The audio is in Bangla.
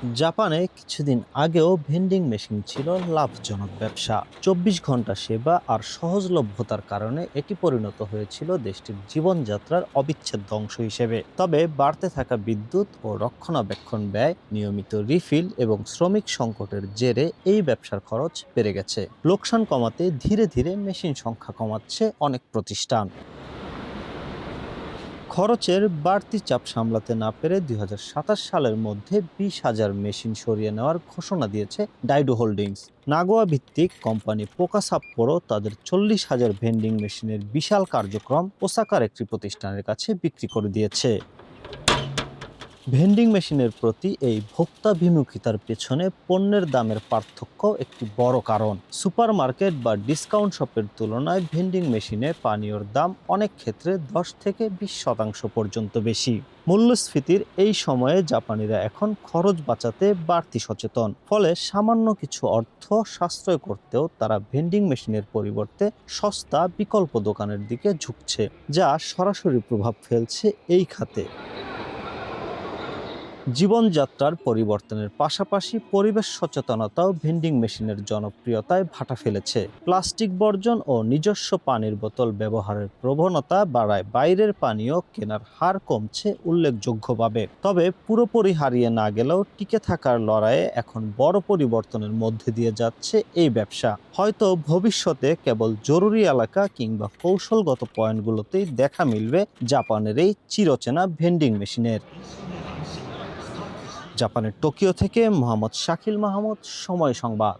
জাপানে কিছুদিন আগেও ভেন্ডিং মেশিন ছিল লাভজনক ব্যবসা। ২৪ ঘন্টা সেবা আর সহজলভ্যতার কারণে এটি পরিণত হয়েছিল দেশটির জীবনযাত্রার অবিচ্ছেদ্য অংশ হিসেবে। তবে বাড়তে থাকা বিদ্যুৎ ও রক্ষণাবেক্ষণ ব্যয়, নিয়মিত রিফিল এবং শ্রমিক সংকটের জেরে এই ব্যবসার খরচ বেড়ে গেছে। লোকসান কমাতে ধীরে ধীরে মেশিন সংখ্যা কমাচ্ছে অনেক প্রতিষ্ঠান। খরচের বাড়তি চাপ সামলাতে না পেরে ২০২৭ সালের মধ্যে ২০,০০০ মেশিন সরিয়ে নেওয়ার ঘোষণা দিয়েছে ডাইডো হোল্ডিংস। নাগোয়া ভিত্তিক কোম্পানি পোকা সাপ্পোরো তাদের ৪০,০০০ ভেন্ডিং মেশিনের বিশাল কার্যক্রম ওসাকার একটি প্রতিষ্ঠানের কাছে বিক্রি করে দিয়েছে। ভেন্ডিং মেশিনের প্রতি এই ভোক্তাভিমুখিতার পেছনে পণ্যের দামের পার্থক্য একটি বড় কারণ। সুপারমার্কেট বা ডিসকাউন্ট শপের তুলনায় ভেন্ডিং মেশিনে পানীয়র দাম অনেক ক্ষেত্রে ১০ থেকে ২০% পর্যন্ত বেশি। মূল্যস্ফীতির এই সময়ে জাপানিরা এখন খরচ বাঁচাতে বাড়তি সচেতন। ফলে সামান্য কিছু অর্থ সাশ্রয় করতেও তারা ভেন্ডিং মেশিনের পরিবর্তে সস্তা বিকল্প দোকানের দিকে ঝুঁকছে, যা সরাসরি প্রভাব ফেলছে এই খাতে। জীবনযাত্রার পরিবর্তনের পাশাপাশি পরিবেশ সচেতনতাও ভেন্ডিং মেশিনের জনপ্রিয়তায় ভাটা ফেলেছে। প্লাস্টিক বর্জন ও নিজস্ব পানির বোতল ব্যবহারের প্রবণতা বাড়ায় বাইরের পানীয় কেনার হার কমছে উল্লেখযোগ্যভাবে। তবে পুরোপুরি হারিয়ে না গেলেও টিকে থাকার লড়াইয়ে এখন বড় পরিবর্তনের মধ্যে দিয়ে যাচ্ছে এই ব্যবসা। হয়তো ভবিষ্যতে কেবল জরুরি এলাকা কিংবা কৌশলগত পয়েন্টগুলোতেই দেখা মিলবে জাপানের এই চিরচেনা ভেন্ডিং মেশিনের। জাপানের টোকিও থেকে মোহাম্মদ শাকিল মাহমুদ, সময় সংবাদ।